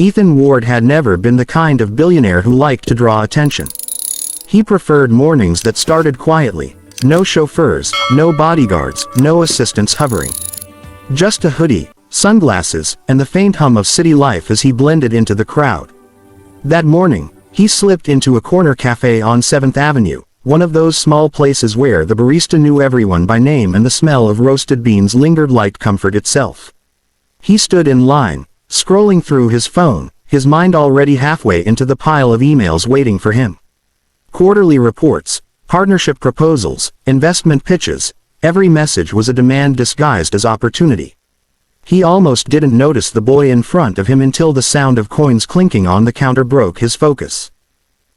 Ethan Ward had never been the kind of billionaire who liked to draw attention. He preferred mornings that started quietly. No chauffeurs, no bodyguards, no assistants hovering. Just a hoodie, sunglasses, and the faint hum of city life as he blended into the crowd. That morning, he slipped into a corner cafe on 7th Avenue, one of those small places where the barista knew everyone by name and the smell of roasted beans lingered like comfort itself. He stood in line, scrolling through his phone, his mind already halfway into the pile of emails waiting for him. Quarterly reports, partnership proposals, investment pitches, every message was a demand disguised as opportunity. He almost didn't notice the boy in front of him until the sound of coins clinking on the counter broke his focus.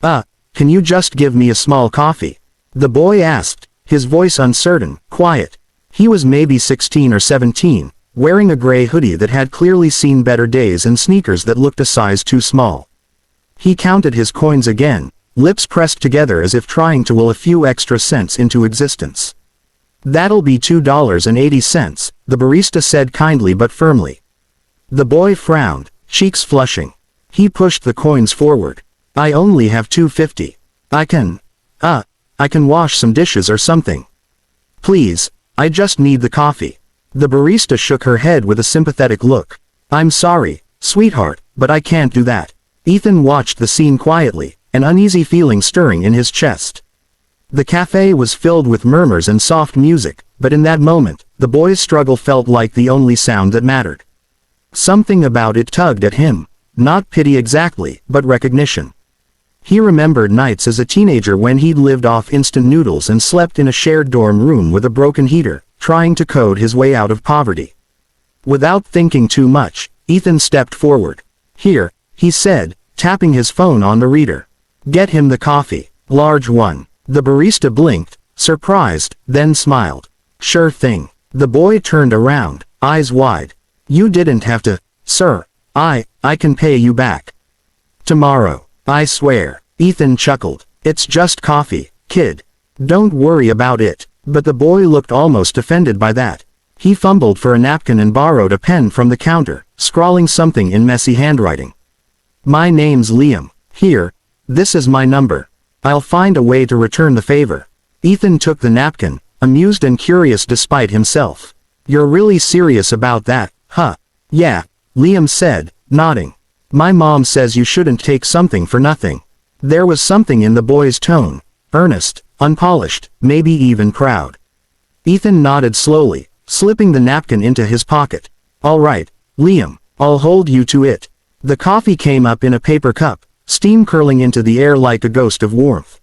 Can you just give me a small coffee?" the boy asked, his voice uncertain, quiet. He was maybe 16 or 17, wearing a gray hoodie that had clearly seen better days and sneakers that looked a size too small. He counted his coins again, lips pressed together as if trying to will a few extra cents into existence. "That'll be $2.80, the barista said kindly but firmly. The boy frowned, cheeks flushing. He pushed the coins forward. "I only have $2.50. I can wash some dishes or something. Please, I just need the coffee." The barista shook her head with a sympathetic look. "I'm sorry, sweetheart, but I can't do that." Ethan watched the scene quietly, an uneasy feeling stirring in his chest. The cafe was filled with murmurs and soft music, but in that moment, the boy's struggle felt like the only sound that mattered. Something about it tugged at him. Not pity exactly, but recognition. He remembered nights as a teenager when he'd lived off instant noodles and slept in a shared dorm room with a broken heater, trying to code his way out of poverty. Without thinking too much, Ethan stepped forward. "Here," he said, tapping his phone on the reader. "Get him the coffee. Large one." The barista blinked, surprised, then smiled. "Sure thing." The boy turned around, eyes wide. "You didn't have to, sir. I can pay you back tomorrow. I swear." Ethan chuckled. "It's just coffee, kid. Don't worry about it." But the boy looked almost offended by that. He fumbled for a napkin and borrowed a pen from the counter, scrawling something in messy handwriting. "My name's Liam. Here, this is my number. I'll find a way to return the favor." Ethan took the napkin, amused and curious despite himself. "You're really serious about that, huh?" "Yeah," Liam said, nodding. "My mom says you shouldn't take something for nothing." There was something in the boy's tone, earnest, unpolished, maybe even proud. Ethan nodded slowly, slipping the napkin into his pocket. "All right, Liam, I'll hold you to it." The coffee came up in a paper cup, steam curling into the air like a ghost of warmth.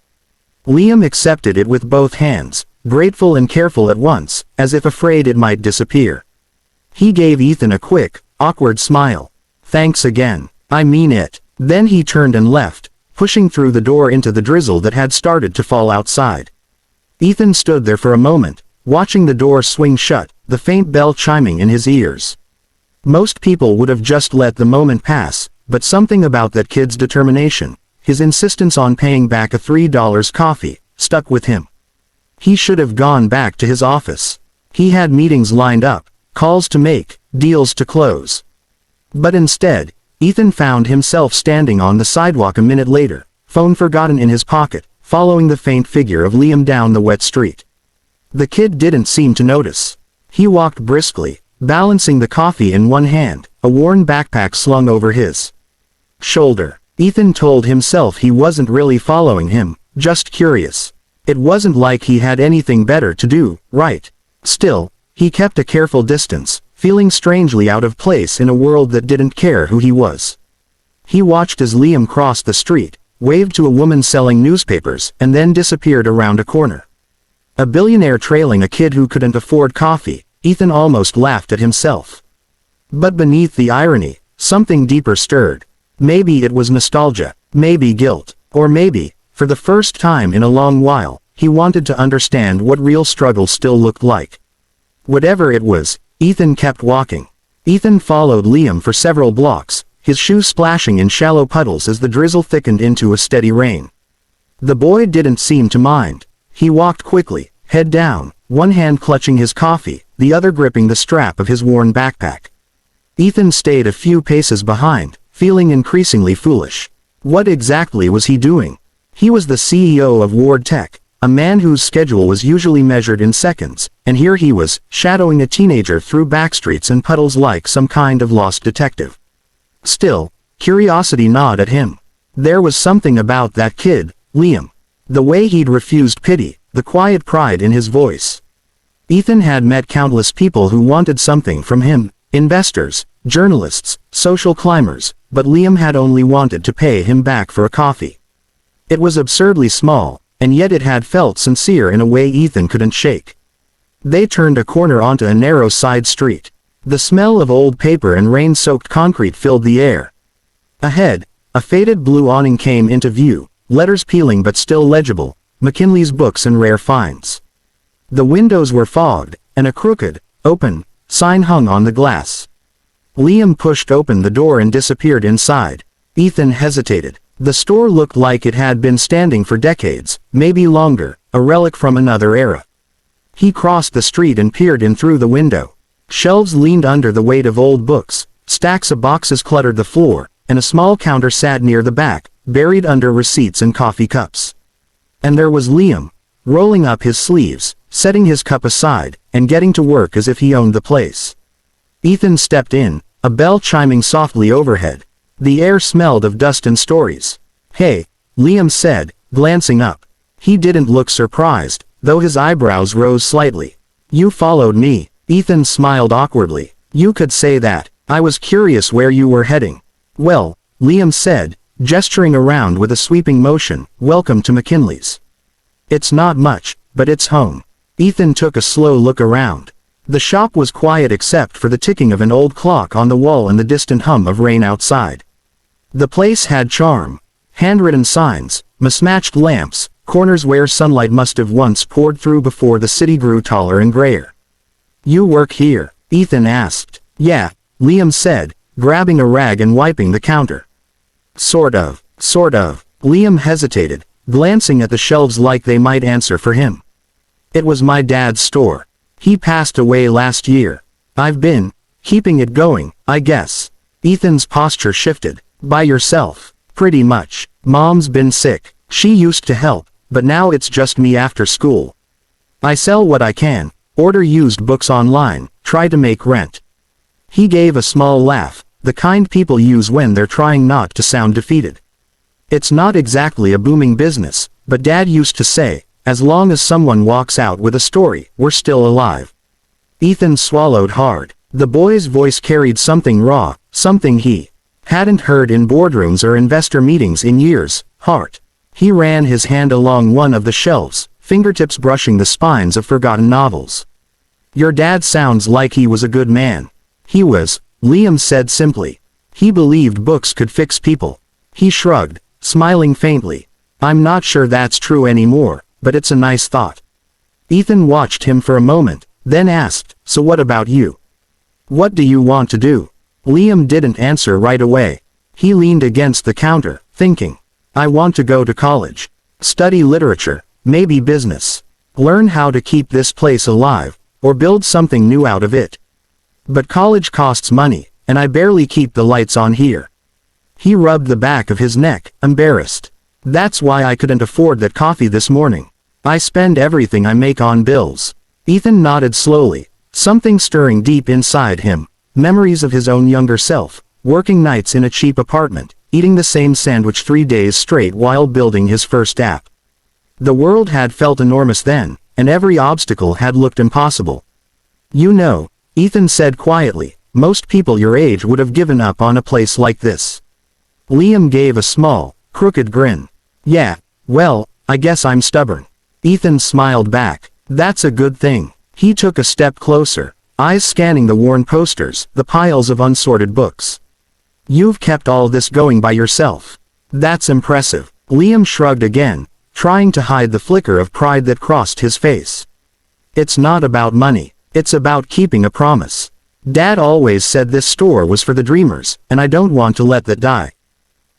Liam accepted it with both hands, grateful and careful at once, as if afraid it might disappear. He gave Ethan a quick, awkward smile. "Thanks again. I mean it." Then he turned and left, pushing through the door into the drizzle that had started to fall outside. Ethan stood there for a moment, watching the door swing shut, the faint bell chiming in his ears. Most people would have just let the moment pass, but something about that kid's determination, his insistence on paying back a $3 coffee, stuck with him. He should have gone back to his office. He had meetings lined up, calls to make, deals to close. But instead, Ethan found himself standing on the sidewalk a minute later, phone forgotten in his pocket, following the faint figure of Liam down the wet street. The kid didn't seem to notice. He walked briskly, balancing the coffee in one hand, a worn backpack slung over his shoulder. Ethan told himself he wasn't really following him, just curious. It wasn't like he had anything better to do, right? Still, he kept a careful distance, feeling strangely out of place in a world that didn't care who he was. He watched as Liam crossed the street, waved to a woman selling newspapers, and then disappeared around a corner. A billionaire trailing a kid who couldn't afford coffee, Ethan almost laughed at himself. But beneath the irony, something deeper stirred. Maybe it was nostalgia, maybe guilt, or maybe, for the first time in a long while, he wanted to understand what real struggle still looked like. Whatever it was, Ethan kept walking. Ethan followed Liam for several blocks, his shoes splashing in shallow puddles as the drizzle thickened into a steady rain. The boy didn't seem to mind. He walked quickly, head down, one hand clutching his coffee, the other gripping the strap of his worn backpack. Ethan stayed a few paces behind, feeling increasingly foolish. What exactly was he doing? He was the CEO of Ward Tech, a man whose schedule was usually measured in seconds, and here he was, shadowing a teenager through backstreets and puddles like some kind of lost detective. Still, curiosity gnawed at him. There was something about that kid, Liam. The way he'd refused pity, the quiet pride in his voice. Ethan had met countless people who wanted something from him, investors, journalists, social climbers, but Liam had only wanted to pay him back for a coffee. It was absurdly small, and yet it had felt sincere in a way Ethan couldn't shake. They turned a corner onto a narrow side street. The smell of old paper and rain-soaked concrete filled the air. Ahead, a faded blue awning came into view, letters peeling but still legible, McKinley's Books and Rare Finds. The windows were fogged, and a crooked, open, sign hung on the glass. Liam pushed open the door and disappeared inside. Ethan hesitated. The store looked like it had been standing for decades, maybe longer, a relic from another era. He crossed the street and peered in through the window. Shelves leaned under the weight of old books, stacks of boxes cluttered the floor, and a small counter sat near the back, buried under receipts and coffee cups. And there was Liam, rolling up his sleeves, setting his cup aside, and getting to work as if he owned the place. Ethan stepped in, a bell chiming softly overhead. The air smelled of dust and stories. "Hey," Liam said, glancing up. He didn't look surprised, though his eyebrows rose slightly. "You followed me." Ethan smiled awkwardly. "You could say that. I was curious where you were heading." "Well," Liam said, gesturing around with a sweeping motion, "welcome to McKinley's. It's not much, but it's home." Ethan took a slow look around. The shop was quiet except for the ticking of an old clock on the wall and the distant hum of rain outside. The place had charm. Handwritten signs, mismatched lamps, corners where sunlight must have once poured through before the city grew taller and grayer. "You work here?" Ethan asked. "Yeah," Liam said, grabbing a rag and wiping the counter. Sort of. Liam hesitated, glancing at the shelves like they might answer for him. "It was my dad's store. He passed away last year. I've been keeping it going, I guess." Ethan's posture shifted. "By yourself?" "Pretty much. Mom's been sick. She used to help, but now it's just me after school. I sell what I can, order used books online, try to make rent." He gave a small laugh, the kind people use when they're trying not to sound defeated. "It's not exactly a booming business, but Dad used to say, as long as someone walks out with a story, we're still alive." Ethan swallowed hard. The boy's voice carried something raw, something he hadn't heard in boardrooms or investor meetings in years, heart. He ran his hand along one of the shelves, fingertips brushing the spines of forgotten novels. "Your dad sounds like he was a good man." "He was," Liam said simply. "He believed books could fix people." He shrugged, smiling faintly. "I'm not sure that's true anymore, but it's a nice thought." Ethan watched him for a moment, then asked, "So what about you? What do you want to do?" Liam didn't answer right away. He leaned against the counter, thinking. "I want to go to college. Study literature, maybe business. Learn how to keep this place alive, or build something new out of it. But college costs money, and I barely keep the lights on here." He rubbed the back of his neck, embarrassed. "That's why I couldn't afford that coffee this morning. I spend everything I make on bills." Ethan nodded slowly, something stirring deep inside him. Memories of his own younger self, working nights in a cheap apartment, eating the same sandwich 3 days straight while building his first app. The world had felt enormous then, and every obstacle had looked impossible. "You know," Ethan said quietly, "most people your age would have given up on a place like this." Liam gave a small, crooked grin. "Yeah, well, I guess I'm stubborn." Ethan smiled back. "That's a good thing." He took a step closer, eyes scanning the worn posters, the piles of unsorted books. "You've kept all this going by yourself. That's impressive." Liam shrugged again, trying to hide the flicker of pride that crossed his face. "It's not about money. It's about keeping a promise. Dad always said this store was for the dreamers, and I don't want to let that die."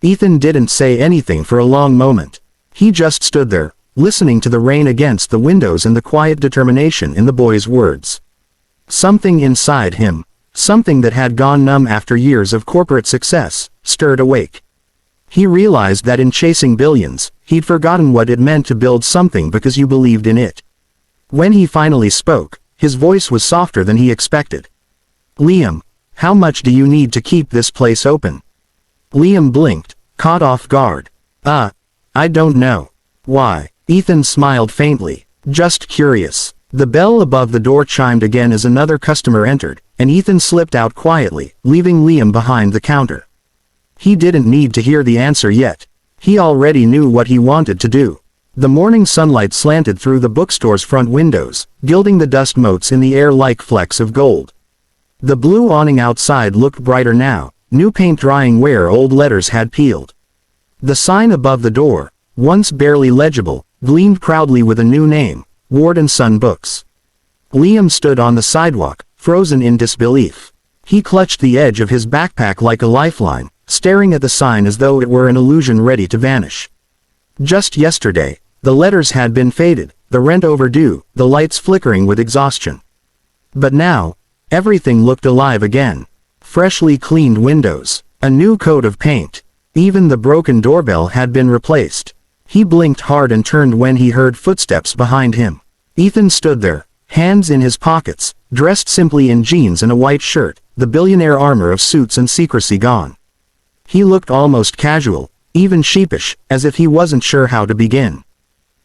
Ethan didn't say anything for a long moment. He just stood there, listening to the rain against the windows and the quiet determination in the boy's words. Something inside him, Something that had gone numb after years of corporate success, stirred awake. He realized that in chasing billions, he'd forgotten what it meant to build something because you believed in it. When he finally spoke, his voice was softer than he expected. "Liam, how much do you need to keep this place open?" Liam blinked, caught off guard. I don't know." "Why?" Ethan smiled faintly. "Just curious." The bell above the door chimed again as another customer entered, and Ethan slipped out quietly, leaving Liam behind the counter. He didn't need to hear the answer yet. He already knew what he wanted to do. The morning sunlight slanted through the bookstore's front windows, gilding the dust motes in the air like flecks of gold. The blue awning outside looked brighter now, new paint drying where old letters had peeled. The sign above the door, once barely legible, gleamed proudly with a new name, Ward & Son Books. Liam stood on the sidewalk, frozen in disbelief. He clutched the edge of his backpack like a lifeline, staring at the sign as though it were an illusion ready to vanish. Just yesterday, the letters had been faded, the rent overdue, the lights flickering with exhaustion. But now, everything looked alive again. Freshly cleaned windows, a new coat of paint. Even the broken doorbell had been replaced. He blinked hard and turned when he heard footsteps behind him. Ethan stood there, hands in his pockets, dressed simply in jeans and a white shirt, the billionaire armor of suits and secrecy gone. He looked almost casual, even sheepish, as if he wasn't sure how to begin.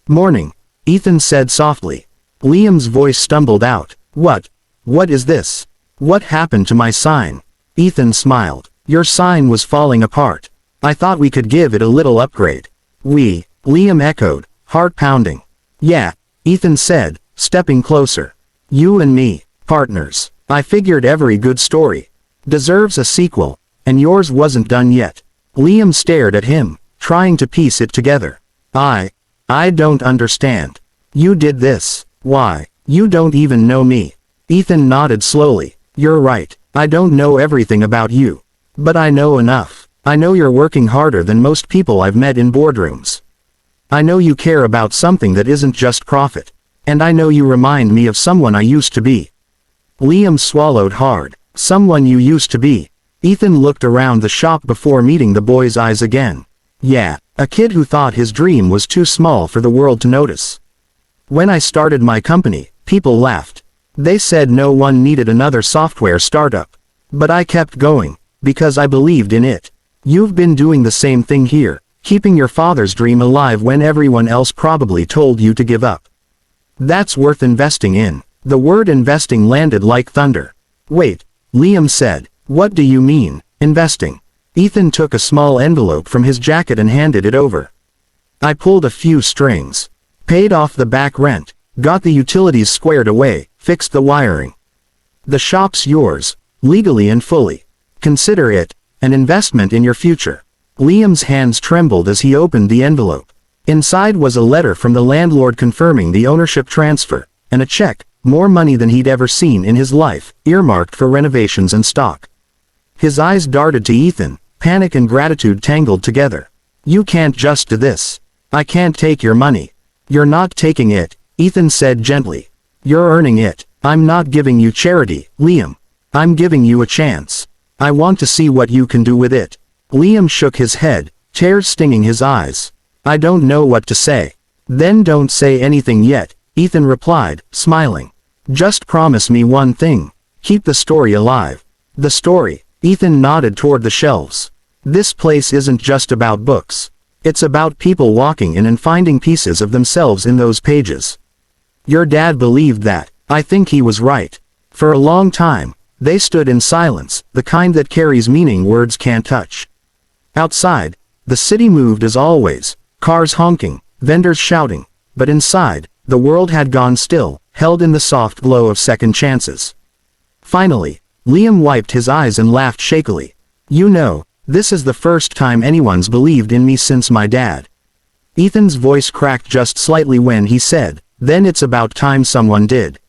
"Morning," Ethan said softly. Liam's voice stumbled out. What is this? What happened to my sign?" Ethan smiled. "Your sign was falling apart. I thought we could give it a little upgrade." Liam echoed, heart pounding. "Yeah," Ethan said, stepping closer. "You and me, partners. I figured every good story deserves a sequel, and yours wasn't done yet." Liam stared at him, trying to piece it together. I don't understand. You did this. Why? You don't even know me." Ethan nodded slowly. "You're right, I don't know everything about you. But I know enough. I know you're working harder than most people I've met in boardrooms. I know you care about something that isn't just profit. And I know you remind me of someone I used to be." Liam swallowed hard. "Someone you used to be." Ethan looked around the shop before meeting the boy's eyes again. "Yeah, a kid who thought his dream was too small for the world to notice. When I started my company, people laughed. They said no one needed another software startup. But I kept going, because I believed in it. You've been doing the same thing here, keeping your father's dream alive when everyone else probably told you to give up. That's worth investing in." The word investing landed like thunder. "Wait," Liam said. "What do you mean, investing?" Ethan took a small envelope from his jacket and handed it over. "I pulled a few strings. Paid off the back rent, got the utilities squared away, fixed the wiring. The shop's yours, legally and fully. Consider it an investment in your future." Liam's hands trembled as he opened the envelope. Inside was a letter from the landlord confirming the ownership transfer, and a check, more money than he'd ever seen in his life, earmarked for renovations and stock. His eyes darted to Ethan, panic and gratitude tangled together. "You can't just do this. I can't take your money." "You're not taking it," Ethan said gently. "You're earning it. I'm not giving you charity, Liam. I'm giving you a chance. I want to see what you can do with it." Liam shook his head, tears stinging his eyes. "I don't know what to say." "Then don't say anything yet," Ethan replied, smiling. "Just promise me one thing. Keep the story alive." "The story?" Ethan nodded toward the shelves. "This place isn't just about books. It's about people walking in and finding pieces of themselves in those pages. Your dad believed that. I think he was right." For a long time, they stood in silence, the kind that carries meaning words can't touch. Outside, the city moved as always, cars honking, vendors shouting, but inside, the world had gone still, held in the soft glow of second chances. Finally, Liam wiped his eyes and laughed shakily. "You know, this is the first time anyone's believed in me since my dad." Ethan's voice cracked just slightly when he said, "Then it's about time someone did."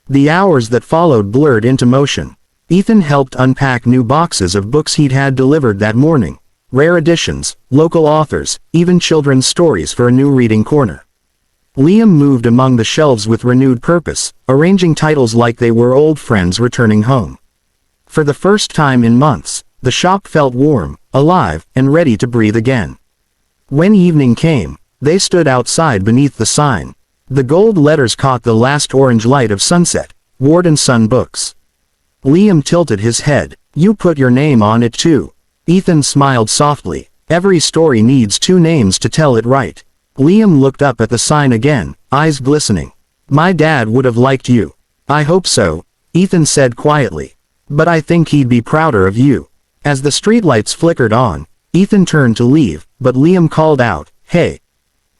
The hours that followed blurred into motion. Ethan helped unpack new boxes of books he'd had delivered that morning. Rare editions, local authors, even children's stories for a new reading corner. Liam moved among the shelves with renewed purpose, arranging titles like they were old friends returning home. For the first time in months, the shop felt warm, alive, and ready to breathe again. When evening came, they stood outside beneath the sign. The gold letters caught the last orange light of sunset. Ward and Son Books. Liam tilted his head. You put your name on it too. Ethan smiled softly. Every story needs two names to tell it right. Liam looked up at the sign again, eyes glistening. My dad would have liked you. I hope so, Ethan said quietly. But I think he'd be prouder of you. As the streetlights flickered on, Ethan turned to leave, but Liam called out, Hey!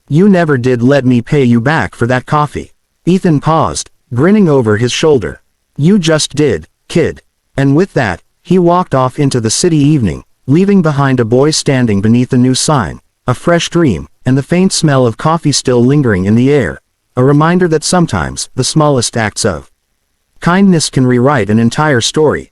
You never did let me pay you back for that coffee. Ethan paused, grinning over his shoulder. You just did, kid. And with that, he walked off into the city evening, leaving behind a boy standing beneath a new sign, a fresh dream, and the faint smell of coffee still lingering in the air. A reminder that sometimes, the smallest acts of kindness can rewrite an entire story.